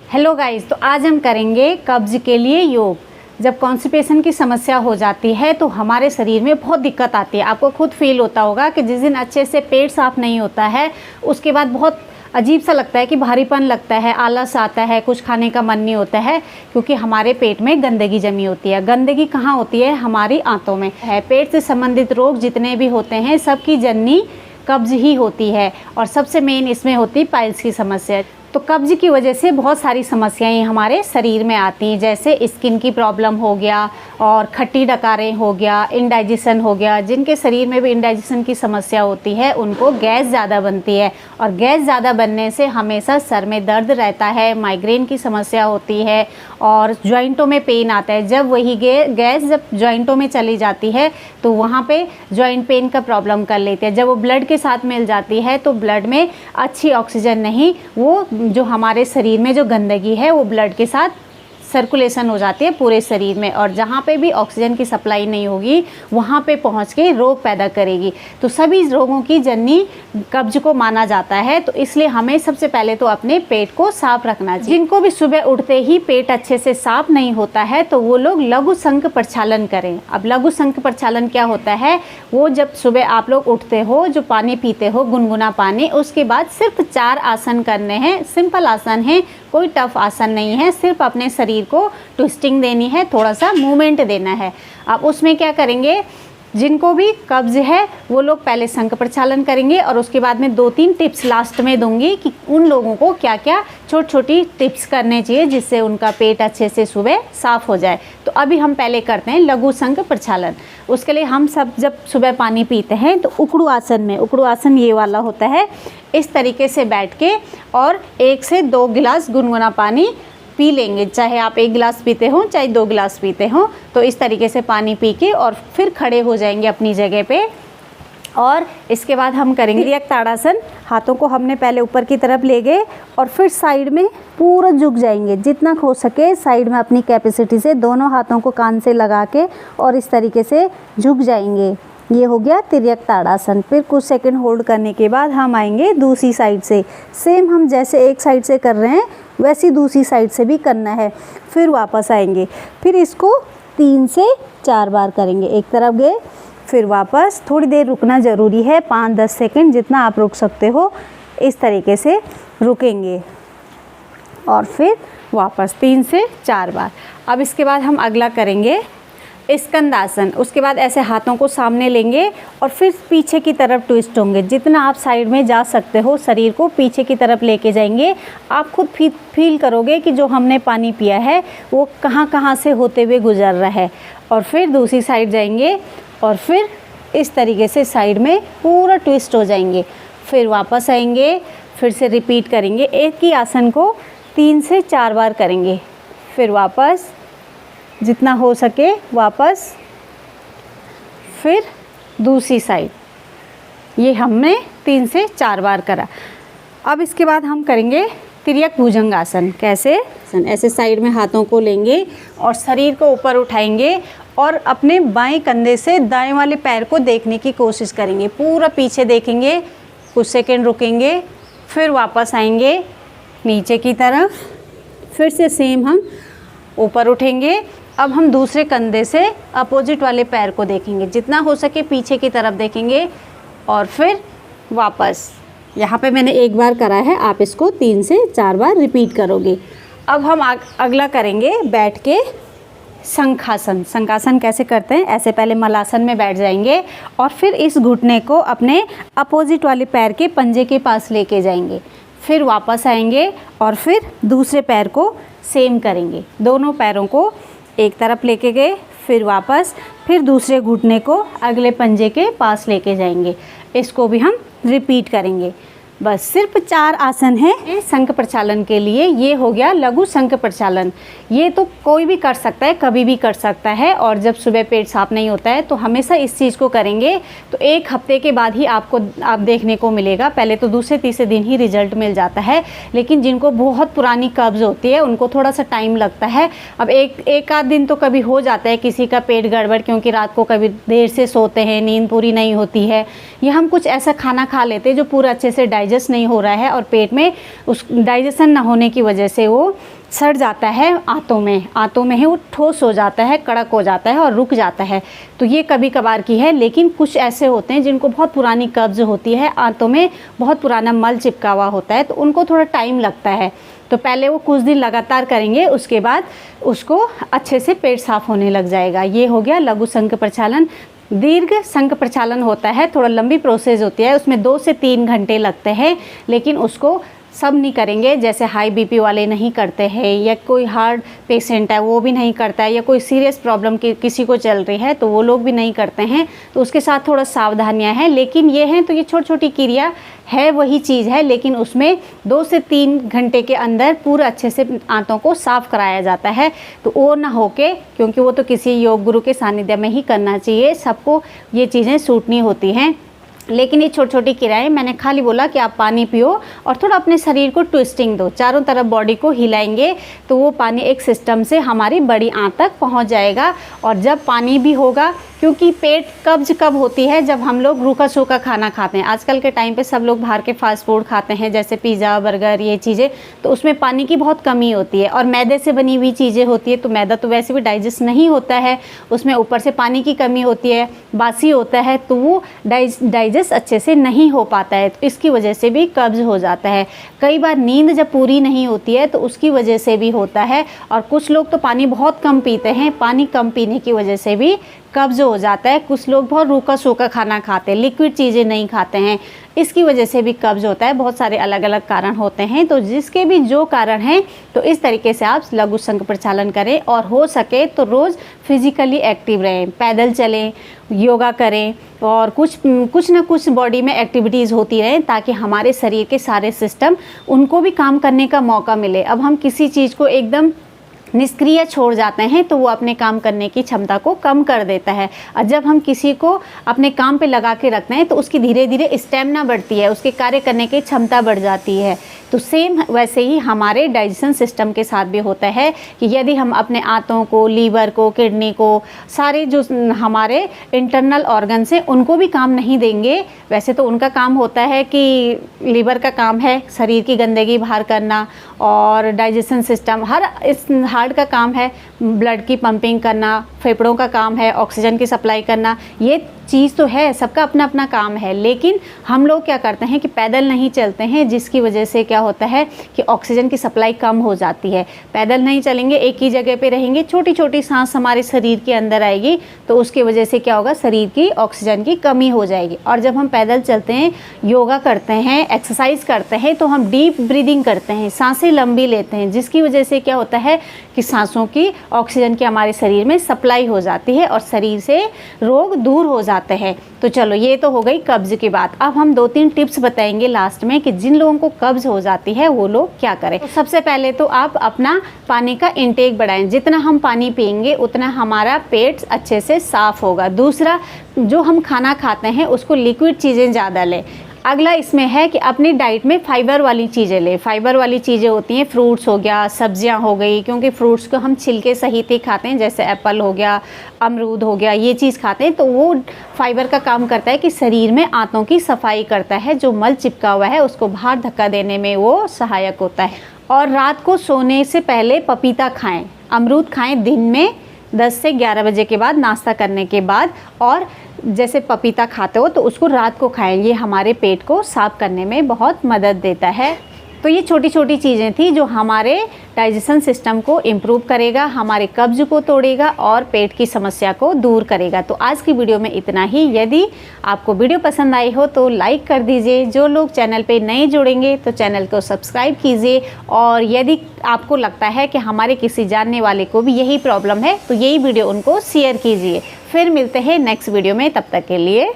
Hello guys, तो आज हम करेंगे कब्ज के लिए योग। जब कॉन्स्टिपेशन की समस्या हो जाती है तो हमारे शरीर में बहुत दिक्कत आती है। आपको खुद फील होता होगा कि जिस दिन अच्छे से पेट साफ नहीं होता है उसके बाद बहुत अजीब सा लगता है कि भारीपन लगता है, आलस आता है, कुछ खाने का मन नहीं होता है, क्योंकि हमारे पेट में गंदगी जमी होती है। गंदगी कहाँ होती है? हमारी आंतों में है। पेट से संबंधित रोग जितने भी होते हैं सबकी जननी कब्ज ही होती है, और सबसे मेन इसमें होती है पाइल्स की समस्या। तो कब्ज की वजह से बहुत सारी समस्याएं हमारे शरीर में आती हैं, जैसे स्किन की प्रॉब्लम हो गया और खट्टी डकारें हो गया, इंडाइजेशन हो गया। जिनके शरीर में भी इंडाइजेशन की समस्या होती है उनको गैस ज़्यादा बनती है, और गैस ज़्यादा बनने से हमेशा सर में दर्द रहता है, माइग्रेन की समस्या होती है और जॉइंटों में पेन आता है। जब वही गैस जब जॉइंटों में चली जाती है तो वहाँ पे जॉइंट पेन का प्रॉब्लम कर लेती है। जब वो ब्लड के साथ मिल जाती है तो ब्लड में अच्छी ऑक्सीजन नहीं, वो जो हमारे शरीर में जो गंदगी है वो ब्लड के साथ सर्कुलेशन हो जाती है पूरे शरीर में, और जहाँ पे भी ऑक्सीजन की सप्लाई नहीं होगी वहाँ पे पहुँच के रोग पैदा करेगी। तो सभी रोगों की जननी कब्ज को माना जाता है। तो इसलिए हमें सबसे पहले तो अपने पेट को साफ रखना चाहिए। जिनको भी सुबह उठते ही पेट अच्छे से साफ नहीं होता है तो वो लोग लघु संक प्रक्षालन करें। अब लघु संक प्रक्षालन क्या होता है? वो जब सुबह आप लोग उठते हो, जो पानी पीते हो गुनगुना पानी, उसके बाद सिर्फ 4 आसन करने हैं। सिंपल आसन है, कोई टफ आसन नहीं है, सिर्फ अपने शरीर को ट्विस्टिंग देनी है, थोड़ा सा मूवमेंट देना है। अब उसमें क्या करेंगे, जिनको भी कब्ज है वो लोग पहले संक प्रक्षालन करेंगे, और उसके बाद में 2-3 टिप्स लास्ट में दूंगी कि उन लोगों को क्या क्या छोटी छोटी टिप्स करने चाहिए जिससे उनका पेट अच्छे से सुबह साफ हो जाए। तो अभी हम पहले करते हैं लघु संक प्रक्षालन। उसके लिए हम सब जब सुबह पानी पीते हैं तो उकड़ू आसन में, उकड़ू आसन ये वाला होता है, इस तरीके से बैठ के और 1 से 2 गिलास गुनगुना पानी पी लेंगे। चाहे आप 1 गिलास पीते हो चाहे 2 गिलास पीते हो, तो इस तरीके से पानी पी के और फिर खड़े हो जाएंगे अपनी जगह पे। और इसके बाद हम करेंगे तिर्यक ताड़ासन। हाथों को हमने पहले ऊपर की तरफ ले गए और फिर साइड में पूरा झुक जाएंगे, जितना हो सके साइड में अपनी कैपेसिटी से दोनों हाथों को कान से लगा के और इस तरीके से झुक जाएंगे। ये हो गया तिर्यक ताड़ासन। फिर कुछ सेकंड होल्ड करने के बाद हम आएंगे दूसरी साइड से। सेम हम जैसे एक साइड से कर रहे हैं वैसी दूसरी साइड से भी करना है। फिर वापस आएंगे, फिर इसको 3 से 4 बार करेंगे। एक तरफ गए फिर वापस, थोड़ी देर रुकना ज़रूरी है, 5-10 सेकंड जितना आप रुक सकते हो इस तरीके से रुकेंगे, और फिर वापस 3 से 4 बार। अब इसके बाद हम अगला करेंगे स्कंदासन। उसके बाद ऐसे हाथों को सामने लेंगे और फिर पीछे की तरफ ट्विस्ट होंगे। जितना आप साइड में जा सकते हो शरीर को पीछे की तरफ लेके जाएंगे। आप खुद फील करोगे कि जो हमने पानी पिया है वो कहाँ कहाँ से होते हुए गुजर रहा है। और फिर दूसरी साइड जाएंगे और फिर इस तरीके से साइड में पूरा ट्विस्ट हो जाएंगे। फिर वापस आएंगे, फिर से रिपीट करेंगे। एक ही आसन को 3 से 4 बार करेंगे। फिर वापस, जितना हो सके वापस, फिर दूसरी साइड। ये हमने 3 से 4 बार करा। अब इसके बाद हम करेंगे तिर्यक भुजंगासन। कैसे? ऐसे साइड में हाथों को लेंगे और शरीर को ऊपर उठाएंगे और अपने बाएं कंधे से दाएं वाले पैर को देखने की कोशिश करेंगे। पूरा पीछे देखेंगे, कुछ सेकंड रुकेंगे, फिर वापस आएंगे नीचे की तरफ। फिर से सेम हम ऊपर उठेंगे। अब हम दूसरे कंधे से अपोजिट वाले पैर को देखेंगे, जितना हो सके पीछे की तरफ देखेंगे, और फिर वापस। यहाँ पे मैंने 1 बार करा है, आप इसको 3 से 4 बार रिपीट करोगे। अब हम अगला करेंगे बैठ के शंखासन। शंखासन कैसे करते हैं? ऐसे पहले मलासन में बैठ जाएंगे और फिर इस घुटने को अपने अपोजिट वाले पैर के पंजे के पास लेके जाएंगे। फिर वापस आएंगे और फिर दूसरे पैर को सेम करेंगे। दोनों पैरों को एक तरफ लेके गए, फिर वापस, फिर दूसरे घुटने को अगले पंजे के पास लेके जाएंगे। इसको भी हम रिपीट करेंगे। बस सिर्फ 4 आसन है संक प्रक्षालन के लिए। ये हो गया लघु संक प्रक्षालन। ये तो कोई भी कर सकता है, कभी भी कर सकता है। और जब सुबह पेट साफ नहीं होता है तो हमेशा इस चीज़ को करेंगे तो 1 हफ्ते के बाद ही आप देखने को मिलेगा। पहले तो दूसरे तीसरे दिन ही रिजल्ट मिल जाता है, लेकिन जिनको बहुत पुरानी कब्ज़ होती है उनको थोड़ा सा टाइम लगता है। अब एक आध दिन तो कभी हो जाता है किसी का पेट गड़बड़, क्योंकि रात को कभी देर से सोते हैं, नींद पूरी नहीं होती है, या हम कुछ ऐसा खाना खा लेते हैं जो पूरा अच्छे से डाइजेस्ट नहीं हो रहा है और पेट में उस डाइजेशन ना होने की वजह से वो सड़ जाता है आंतों में ही वो ठोस हो जाता है, कड़क हो जाता है और रुक जाता है। तो ये कभी कभार की है, लेकिन कुछ ऐसे होते हैं जिनको बहुत पुरानी कब्ज़ होती है, आंतों में बहुत पुराना मल चिपका हुआ होता है, तो उनको थोड़ा टाइम लगता है। तो पहले वो कुछ दिन लगातार करेंगे, उसके बाद उसको अच्छे से पेट साफ होने लग जाएगा। ये हो गया लघु संक प्रक्षालन। दीर्घ संक प्रक्षालन होता है, थोड़ा लंबी प्रोसेस होती है, उसमें 2 से 3 घंटे लगते हैं, लेकिन उसको सब नहीं करेंगे। जैसे हाई बीपी वाले नहीं करते हैं, या कोई हार्ट पेशेंट है वो भी नहीं करता है, या कोई सीरियस प्रॉब्लम किसी को चल रही है तो वो लोग भी नहीं करते हैं। तो उसके साथ थोड़ा सावधानियां हैं, लेकिन ये हैं तो ये छोटी छोटी क्रिया है, वही चीज़ है, लेकिन उसमें 2 से 3 घंटे के अंदर पूरा अच्छे से आंतों को साफ़ कराया जाता है। तो वो ना होके, क्योंकि वो तो किसी योग गुरु के सानिध्य में ही करना चाहिए, सबको ये चीज़ें सूट नहीं होती हैं। लेकिन ये छोटी छोटी क्रियाएं, मैंने खाली बोला कि आप पानी पियो और थोड़ा अपने शरीर को ट्विस्टिंग दो, चारों तरफ बॉडी को हिलाएंगे तो वो पानी एक सिस्टम से हमारी बड़ी आंत तक पहुंच जाएगा। और जब पानी भी होगा, क्योंकि पेट कब्ज कब होती है, जब हम लोग रूखा सूखा खाना खाते हैं। आजकल के टाइम पे सब लोग बाहर के फास्ट फूड खाते हैं, जैसे पिज़्ज़ा, बर्गर, ये चीज़ें, तो उसमें पानी की बहुत कमी होती है। और मैदे से बनी हुई चीज़ें होती है, तो मैदा तो वैसे भी डाइजेस्ट नहीं होता है, उसमें ऊपर से पानी की कमी होती है, बासी होता है, तो वो डाइजेस्ट अच्छे से नहीं हो पाता है। तो इसकी वजह से भी कब्ज हो जाता है। कई बार नींद जब पूरी नहीं होती है तो उसकी वजह से भी होता है। और कुछ लोग तो पानी बहुत कम पीते हैं, पानी कम पीने की वजह से भी कब्ज हो जाता है। कुछ लोग बहुत रूखा सूखा खाना खाते हैं, लिक्विड चीज़ें नहीं खाते हैं, इसकी वजह से भी कब्ज होता है। बहुत सारे अलग अलग कारण होते हैं, तो जिसके भी जो कारण हैं, तो इस तरीके से आप लघु संक प्रक्षालन करें। और हो सके तो रोज़ फिजिकली एक्टिव रहें, पैदल चलें, योगा करें, और कुछ ना कुछ बॉडी में एक्टिविटीज़ होती रहें, ताकि हमारे शरीर के सारे सिस्टम, उनको भी काम करने का मौका मिले। अब हम किसी चीज़ को एकदम निष्क्रिय छोड़ जाते हैं तो वो अपने काम करने की क्षमता को कम कर देता है। और जब हम किसी को अपने काम पे लगा के रखते हैं तो उसकी धीरे धीरे स्टेमिना बढ़ती है, उसके कार्य करने की क्षमता बढ़ जाती है। तो सेम वैसे ही हमारे डाइजेशन सिस्टम के साथ भी होता है कि यदि हम अपने आंतों को, लीवर को, किडनी को, सारे जो हमारे इंटरनल ऑर्गन्स हैं उनको भी काम नहीं देंगे। वैसे तो उनका काम होता है कि लीवर का काम है शरीर की गंदगी बाहर करना, और डाइजेशन सिस्टम इस हार्ट का काम है ब्लड की पंपिंग करना, फेफड़ों का काम है ऑक्सीजन की सप्लाई करना। ये चीज़ तो है, सबका अपना अपना काम है, लेकिन हम लोग क्या करते हैं कि पैदल नहीं चलते हैं, जिसकी वजह से क्या होता है कि ऑक्सीजन की सप्लाई कम हो जाती है। पैदल नहीं चलेंगे, एक ही जगह पे रहेंगे, छोटी छोटी सांस हमारे शरीर के अंदर आएगी, तो उसकी वजह से क्या होगा, शरीर की ऑक्सीजन की कमी हो जाएगी। और जब हम पैदल चलते हैं, योगा करते हैं, एक्सरसाइज करते हैं, तो हम डीप ब्रीदिंग करते हैं, सांसें लंबी लेते हैं, जिसकी वजह से क्या होता है कि सांसों की ऑक्सीजन की हमारे शरीर में सप्लाई हो जाती है और शरीर से रोग दूर हो जाते हैं। तो चलो, ये तो हो गई कब्ज की बात। अब हम 2-3 टिप्स बताएंगे लास्ट में कि जिन लोगों को कब्ज हो जाती है वो लोग क्या करें। तो सबसे पहले तो आप अपना पानी का इंटेक बढ़ाएं, जितना हम पानी पिएंगे उतना हमारा पेट अच्छे से साफ होगा। दूसरा, जो हम खाना खाते हैं उसको लिक्विड चीज़ें ज़्यादा लें। अगला इसमें है कि अपनी डाइट में फाइबर वाली चीज़ें लें। फाइबर वाली चीज़ें होती हैं, फ्रूट्स हो गया, सब्जियां हो गई, क्योंकि फ्रूट्स को हम छिलके सहित ही खाते हैं, जैसे एप्पल हो गया, अमरूद हो गया, ये चीज़ खाते हैं, तो वो फाइबर का काम करता है कि शरीर में आंतों की सफाई करता है, जो मल चिपका हुआ है उसको बाहर धक्का देने में वो सहायक होता है। और रात को सोने से पहले पपीता खाएँ, अमरूद खाएँ दिन में 10 से 11 बजे के बाद, नाश्ता करने के बाद। और जैसे पपीता खाते हो तो उसको रात को खाएं, ये हमारे पेट को साफ करने में बहुत मदद देता है। तो ये छोटी छोटी चीज़ें थी जो हमारे डाइजेशन सिस्टम को इम्प्रूव करेगा, हमारे कब्ज को तोड़ेगा और पेट की समस्या को दूर करेगा। तो आज की वीडियो में इतना ही। यदि आपको वीडियो पसंद आई हो तो लाइक कर दीजिए, जो लोग चैनल पे नए जुड़ेंगे तो चैनल को सब्सक्राइब कीजिए, और यदि आपको लगता है कि हमारे किसी जानने वाले को भी यही प्रॉब्लम है तो यही वीडियो उनको शेयर कीजिए। फिर मिलते हैं नेक्स्ट वीडियो में, तब तक के लिए